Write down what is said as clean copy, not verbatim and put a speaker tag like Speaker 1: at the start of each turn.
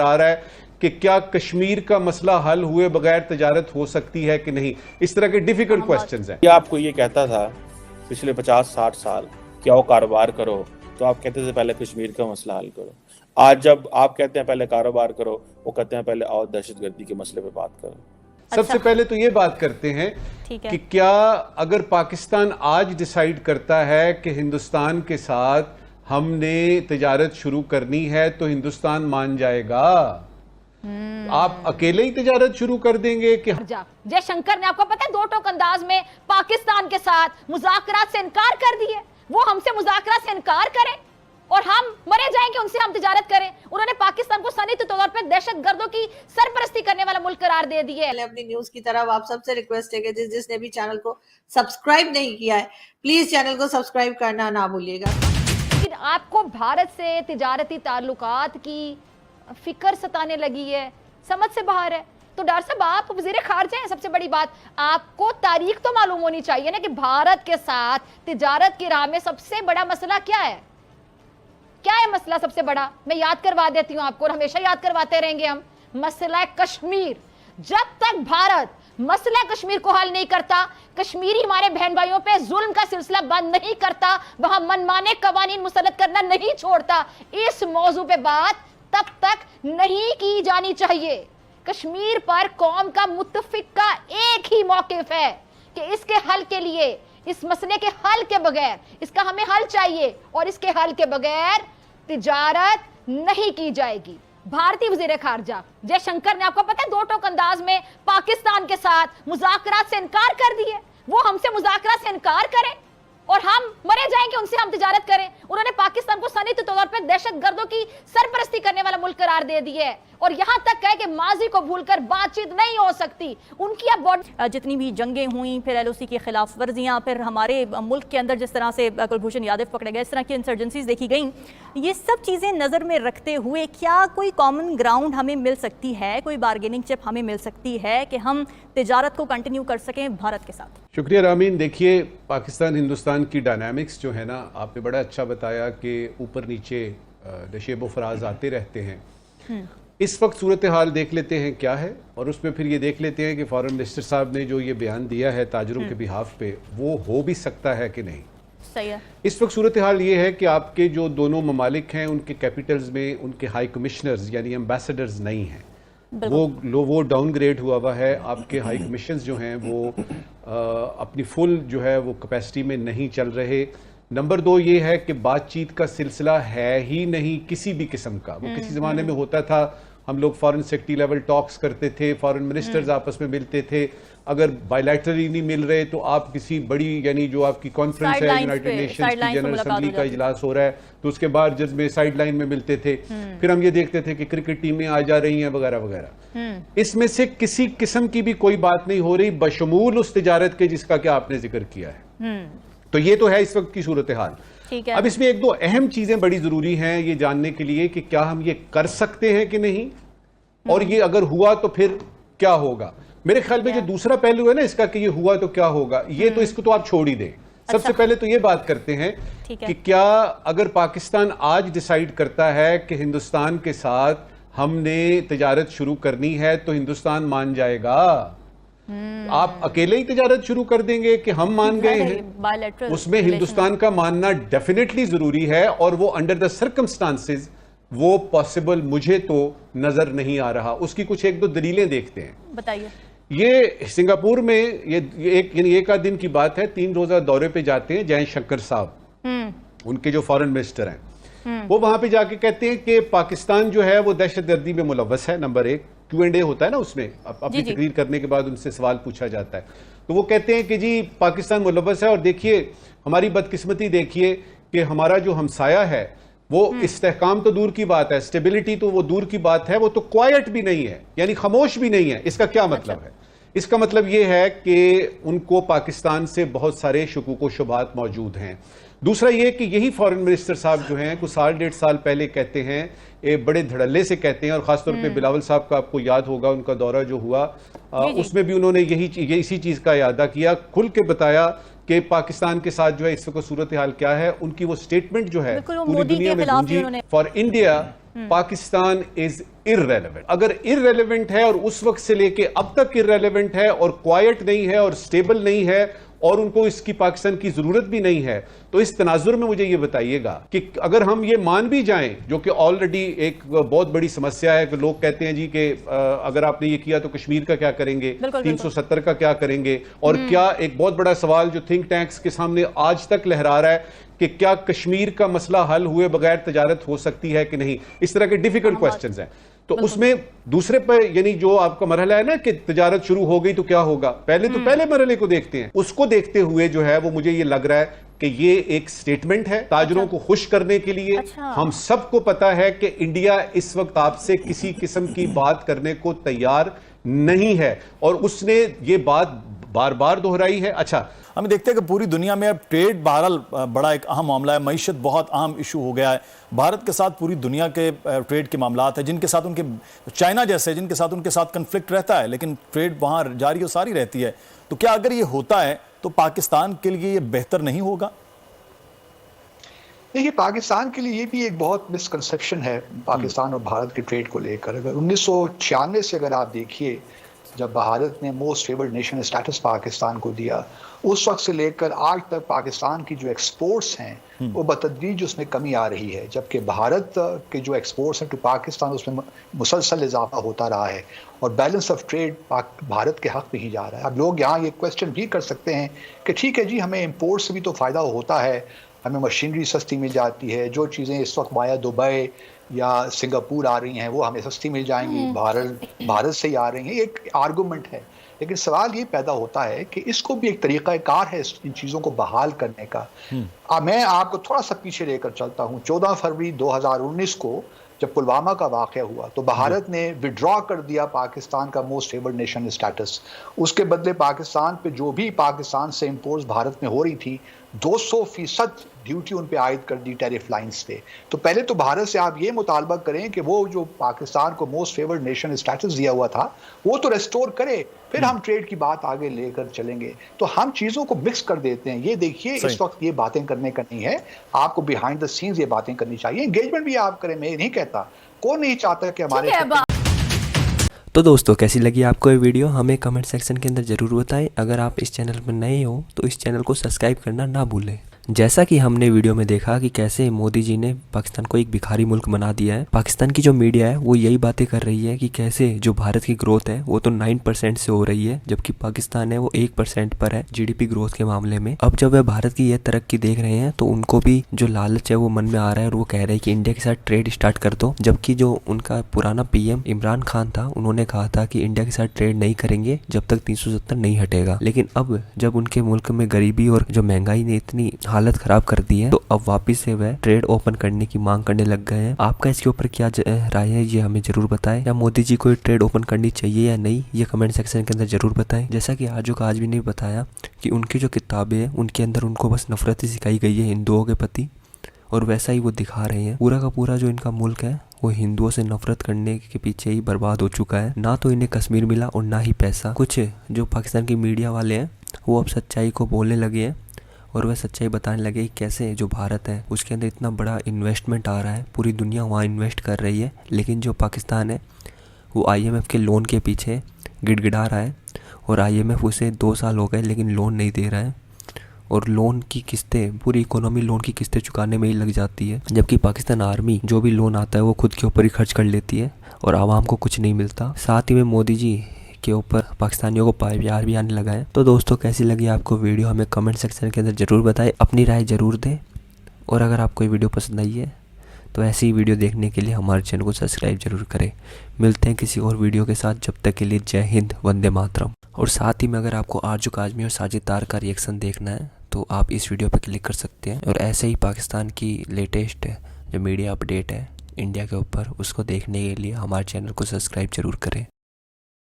Speaker 1: आ रहा है कि क्या कश्मीर का मसला हल हुए बगैर तजारत हो सकती है कि नहीं। इस तरह के डिफिकल्ट क्वेश्चंस हैं।
Speaker 2: आपको ये कहता था पिछले 50-60 साल कि आओ कारोबार करो, तो आप कहते थे पहले कश्मीर का मसला हल करो। आज जब आप कहते हैं पहले कारोबार करो, वो कहते हैं पहले आओ दहशतगर्दी के मसले पे बात करो।
Speaker 1: सबसे पहले तो ये बात करते हैं कि क्या अगर पाकिस्तान आज डिसाइड करता है कि हिंदुस्तान के साथ हमने तजारत शुरू करनी है तो हिंदुस्तान मान जाएगा? आप अकेले ही तजारत शुरू कर देंगे कि
Speaker 3: जयशंकर ने, आपको पता है, दो टोक अंदाज में पाकिस्तान के साथ मुज़ाकरात से इनकार कर दिए। वो हमसे मुज़ाकरात से इनकार करें और हम मरे जाएंगे, उनसे हम तिजारत करें। उन्होंने पाकिस्तान को सनई तौर पर दहशतगर्दों की सरपरस्ती करने वाला मुल्क करार दे दिए।
Speaker 4: अपनी न्यूज की तरफ आप सबसे रिक्वेस्ट है कि जिसने भी चैनल को सब्सक्राइब नहीं किया है, प्लीज चैनल को सब्सक्राइब करना ना भूलिएगा।
Speaker 3: लेकिन आपको भारत से तिजारती ताल्लुकात की फिक्र सताने लगी है, समझ से बाहर है। तो डॉक्टर साहब, आप वज़ीर खारजा हैं, सबसे बड़ी बात आपको तारीख तो मालूम होनी चाहिए ना कि भारत के साथ तिजारत की राह में सबसे बड़ा मसला क्या है। क्या है मसला सबसे बड़ा? मैं याद करवा देती हूं आपको और हमेशा याद करवाते रहेंगे हम। मसला कश्मीर। जब तक भारत मसला कश्मीर को हल नहीं करता, कश्मीरी हमारे बहन भाइयों पे जुल्म का सिलसिला बंद नहीं करता, वहां मनमाने कवानीन मुसल्लत करना नहीं छोड़ता, इस मौजू पे बात तब तक नहीं की जानी चाहिए। कश्मीर पर कौम का मुत्तफिक का एक ही मौकिफ है कि इसके हल के लिए, इस मसले के हल के बगैर, इसका हमें हल चाहिए और इसके हल के बगैर तिजारत नहीं की जाएगी। भारतीय वज़ीर खारजा जयशंकर ने, आपको पता है, दो टोक अंदाज में पाकिस्तान के साथ मुज़ाकरात से इनकार कर दिए। वो हमसे मुज़ाकरात से इनकार करें और हम मरे जाएंगे, उनसे हम तिजारत करें। उन्होंने पाकिस्तान को सनई तौर पर दहशतगर्दों की सरपरस्ती करने वाला मुल्क करार दे दिया है और यहां तक कहे कि माजी को भूलकर बातचीत नहीं हो सकती। उनकी अब
Speaker 5: जितनी भी जंगें हुई, फिर LOC की खिलाफ वर्जियां, फिर हमारे मुल्क के अंदर जिस तरह से कुलभूषण यादव पकड़े गए, इस तरह की इंसर्जेंसीज देखी गई, ये सब चीज़ें नज़र में रखते हुए क्या कोई कॉमन ग्राउंड हमें मिल सकती है, कोई बार्गेनिंग चिप हमें मिल सकती है कि हम तिजारत को कंटिन्यू कर सकें भारत के साथ?
Speaker 1: शुक्रिया रामीन। देखिए, पाकिस्तान हिंदुस्तान की डायनामिक्स जो है ना, आपने बड़ा अच्छा बताया कि ऊपर नीचे नशेब व फराज आते रहते हैं। इस वक्त सूरत हाल देख लेते हैं क्या है और उसमें फिर ये देख लेते हैं कि फॉरेन मिनिस्टर साहब ने जो ये बयान दिया है ताजरों के बिहाफ पे, वो हो भी सकता है कि नहीं।
Speaker 5: सही है।
Speaker 1: इस वक्त सूरत हाल ये है कि आपके जो दोनों ममालिक हैं उनके कैपिटल्स में उनके हाई कमिश्नर्स यानी एम्बेसडर्स नहीं हैं, वो डाउनग्रेड हुआ है। आपके हाई कमिशंस जो हैं वो अपनी फुल जो है वो कैपेसिटी में नहीं चल रहे। नंबर 2 ये है कि बातचीत का सिलसिला है ही नहीं किसी भी किस्म का। वो किसी ज़माने में होता था, हम लोग फॉरेन सेक्रेटरी लेवल टॉक्स करते थे, फॉरेन मिनिस्टर्स आपस में मिलते थे। अगर बायलैटरली नहीं मिल रहे तो आप किसी बड़ी, यानी जो आपकी कॉन्फ्रेंस है, यूनाइटेड नेशंस की जनरल असेंबली का इजलास हो रहा है, तो उसके बाद जब साइड लाइन में मिलते थे, फिर हम ये देखते थे कि क्रिकेट टीमें आ जा रही हैं वगैरह वगैरह। इसमें से किसी किस्म की भी कोई बात नहीं हो रही बशमूल उस तिजारत के जिसका कि आपने जिक्र किया है। तो ये तो है इस वक्त की सूरत हाल। अब इसमें एक दो अहम चीजें बड़ी जरूरी हैं ये जानने के लिए कि क्या हम ये कर सकते हैं कि नहीं, और ये अगर हुआ तो फिर क्या होगा। मेरे ख्याल में जो दूसरा पहलू है ना इसका कि ये हुआ तो क्या होगा, ये तो इसको तो आप छोड़ ही दें। सबसे पहले तो ये बात करते हैं कि क्या अगर पाकिस्तान आज डिसाइड करता है कि हिंदुस्तान के साथ हमने तिजारत शुरू करनी है तो हिंदुस्तान मान जाएगा? आप अकेले ही तिजारत शुरू कर देंगे कि हम मान गए हैं? उसमें हिंदुस्तान का मानना डेफिनेटली जरूरी है और वो अंडर द सर्कमस्टांसेस वो पॉसिबल मुझे तो नजर नहीं आ रहा। उसकी कुछ एक दो दलीलें देखते हैं। बताइए। ये सिंगापुर में एक आध दिन की बात है, 3 रोजा दौरे पे जाते हैं जयशंकर साहब, उनके जो फॉरेन मिनिस्टर हैं, वो वहां पे जाके कहते हैं कि पाकिस्तान जो है वो दहशतगर्दी में मुलव्वस है। नंबर 1 Q&A होता है ना, उसमें अपनी तकरीर करने के बाद उनसे सवाल पूछा जाता है, तो वो कहते हैं कि जी पाकिस्तान मुलव्वस है और देखिए हमारी बदकिस्मती देखिए कि हमारा जो हमसाया है वो इस्तेहकाम तो दूर की बात है, स्टेबिलिटी तो वो दूर की बात है, वो तो क्वाइट भी नहीं है, यानी खामोश भी नहीं है। इसका क्या मतलब है? इसका मतलब ये है कि उनको पाकिस्तान से बहुत सारे शुकूक व शुबहात मौजूद हैं। दूसरा ये कि यही फॉरेन मिनिस्टर साहब जो हैं कुछ साल 1.5 साल पहले कहते हैं, बड़े धड़ल्ले से कहते हैं, और खासतौर पे बिलावल साहब का आपको याद होगा उनका दौरा जो हुआ उसमें भी उन्होंने इसी चीज का इरादा किया, खुल के बताया कि पाकिस्तान के साथ जो है इस वक्त सूरत हाल क्या है। उनकी वो स्टेटमेंट जो है पूरी दुनिया में गूंजी, for India Pakistan is irrelevant. अगर इररेलेवेंट है और उस वक्त से लेके अब तक इररेलेवेंट है और क्वाइट नहीं है और स्टेबल नहीं है और उनको इसकी पाकिस्तान की जरूरत भी नहीं है, तो इस तनाजुर में मुझे ये बताइएगा कि अगर हम ये मान भी जाएं, जो कि ऑलरेडी एक बहुत बड़ी समस्या है कि लोग कहते हैं जी कि अगर आपने ये किया तो कश्मीर का क्या करेंगे, 370 का क्या करेंगे, और क्या एक बहुत बड़ा सवाल जो थिंक टैंक्स के सामने आज तक लहरा रहा है कि क्या कश्मीर का मसला हल हुए बगैर तजारत हो सकती है कि नहीं, इस तरह के डिफिकल्ट क्वेश्चंस हैं। तो उसमें दूसरे पर यानी जो आपका मरहला है ना कि तजारत शुरू हो गई तो क्या होगा, पहले मरहले को देखते हैं। उसको देखते हुए जो है वो मुझे ये लग रहा है कि ये एक स्टेटमेंट है ताजरों को खुश करने के लिए। हम सबको पता है कि इंडिया इस वक्त आपसे किसी किस्म की बात करने को तैयार नहीं है और उसने ये बात बार बार दोहराई है। अच्छा,
Speaker 6: हम देखते हैं कि पूरी दुनिया में अब ट्रेड बहरहाल बड़ा एक अहम मामला है, मईशत बहुत अहम इशू हो गया है। भारत के साथ पूरी दुनिया के ट्रेड के मामलात हैं, जिनके साथ उनके चाइना जैसे जिनके साथ उनके साथ कन्फ्लिक्ट रहता है, लेकिन ट्रेड वहाँ जारी और सारी रहती है। तो क्या अगर ये होता है तो पाकिस्तान के लिए ये बेहतर नहीं होगा?
Speaker 7: देखिए, पाकिस्तान के लिए ये भी एक बहुत मिसकंसेप्शन है पाकिस्तान और भारत के ट्रेड को लेकर। अगर 1996 से अगर आप देखिए, जब भारत ने most favoured nation status Pakistan को दिया, उस वक्त से लेकर आज तक पाकिस्तान की जो एक्सपोर्ट्स हैं वो बतदरीज उसमें कमी आ रही है, जबकि भारत के जो एक्सपोर्ट्स हैं टू पाकिस्तान उसमें मुसलसल इजाफा होता रहा है और बैलेंस ऑफ ट्रेड भारत के हक में ही जा रहा है। अब लोग यहाँ ये क्वेश्चन भी कर सकते हैं कि ठीक है जी, हमें इम्पोर्ट से भी तो फ़ायदा होता है, हमें मशीनरी सस्ती मिल जाती है, जो चीज़ें इस वक्त वाया दुबई या सिंगापुर आ रही हैं वो हमें सस्ती मिल जाएंगी, भारत से ही आ रही हैं। एक आर्गूमेंट है, लेकिन सवाल ये पैदा होता है कि इसको भी एक तरीक़ाकार है इन चीज़ों को बहाल करने का। मैं आपको थोड़ा सा पीछे लेकर चलता हूँ। 14 फरवरी 2019 को जब पुलवामा का वाक़या हुआ तो भारत ने विड्रॉ कर दिया पाकिस्तान का मोस्ट फेवर्ड नेशन स्टेटस। उसके बदले पाकिस्तान पे जो भी पाकिस्तान से इंपोर्ट्स भारत में हो रही थी 200% ड्यूटी उन पे आयद कर दी टैरिफ लाइंस पे। तो पहले तो भारत से आप ये मुतालबा करें कि वो जो पाकिस्तान को मोस्ट फेवर्ड नेशन स्टेटस दिया हुआ था वो तो रेस्टोर करे, फिर हम ट्रेड की बात आगे लेकर चलेंगे। तो हम चीज़ों को मिक्स कर देते हैं। ये देखिए, इस वक्त ये बातें करने का नहीं है, आपको बिहाइंड द सीन्स ये बातें करनी चाहिए। एंगेजमेंट भी आप करें, मैं नहीं कहता, कौन नहीं चाहता कि हमारे।
Speaker 8: तो दोस्तों, कैसी लगी आपको ये वीडियो हमें कमेंट सेक्शन के अंदर ज़रूर बताएं। अगर आप इस चैनल पर नए हो तो इस चैनल को सब्सक्राइब करना ना भूलें। जैसा कि हमने वीडियो में देखा कि कैसे मोदी जी ने पाकिस्तान को एक भिखारी मुल्क बना दिया है। पाकिस्तान की जो मीडिया है वो यही बातें कर रही है कि कैसे जो भारत की ग्रोथ है वो तो 9% से हो रही है, जबकि पाकिस्तान है वो 1% पर है जीडीपी ग्रोथ के मामले में। अब जब वह भारत की यह तरक्की देख रहे हैं तो उनको भी जो लालच है वो मन में आ रहा है और वो कह रहे हैं कि इंडिया के साथ ट्रेड स्टार्ट कर दो। जबकि जो उनका पुराना पीएम इमरान खान था, उन्होंने कहा था कि इंडिया के साथ ट्रेड नहीं करेंगे जब तक 370 नहीं हटेगा। लेकिन अब जब उनके मुल्क में गरीबी और जो महंगाई ने इतनी हालत खराब कर दी है तो अब वापस से वह ट्रेड ओपन करने की मांग करने लग गए हैं। आपका इसके ऊपर क्या राय है ये हमें जरूर बताएं। या मोदी जी को ट्रेड ओपन करनी चाहिए या नहीं, ये कमेंट सेक्शन के अंदर जरूर बताएं। जैसा कि आज भी नहीं बताया कि उनकी जो किताबें हैं उनके अंदर उनको बस नफरत ही सिखाई गई है हिंदुओं के प्रति, और वैसा ही वो दिखा रहे हैं। पूरा का पूरा जो इनका मुल्क है वो हिंदुओं से नफरत करने के पीछे ही बर्बाद हो चुका है। ना तो इन्हें कश्मीर मिला और ना ही पैसा। कुछ जो पाकिस्तान की मीडिया वाले हैं वो अब सच्चाई को बोलने लगे हैं और वह सच्चाई बताने लगे कि कैसे जो भारत है उसके अंदर इतना बड़ा इन्वेस्टमेंट आ रहा है, पूरी दुनिया वहाँ इन्वेस्ट कर रही है, लेकिन जो पाकिस्तान है वो IMF के लोन के पीछे गिड़गिड़ा रहा है और IMF उसे 2 साल हो गए लेकिन लोन नहीं दे रहा है और लोन की किस्तें, पूरी इकोनॉमी लोन की किस्तें चुकाने में ही लग जाती है। जबकि पाकिस्तान आर्मी जो भी लोन आता है वो खुद के ऊपर ही खर्च कर लेती है और आवाम को कुछ नहीं मिलता। साथ ही में मोदी जी के ऊपर पाकिस्तानियों को प्यार भी आने लगा है। तो दोस्तों, कैसी लगी आपको वीडियो हमें कमेंट सेक्शन के अंदर ज़रूर बताएं, अपनी राय ज़रूर दें। और अगर आपको ये वीडियो पसंद आई है तो ऐसी ही वीडियो देखने के लिए हमारे चैनल को सब्सक्राइब जरूर करें। मिलते हैं किसी और वीडियो के साथ, जब तक के लिए जय हिंद, वंदे मातरम। और साथ ही में अगर आपको आरजू काज़मी और साजिद तार का रिएक्शन देखना है तो आप इस वीडियो पर क्लिक कर सकते हैं। और ऐसे ही पाकिस्तान की लेटेस्ट जो मीडिया अपडेट है इंडिया के ऊपर, उसको देखने के लिए हमारे चैनल को सब्सक्राइब जरूर करें।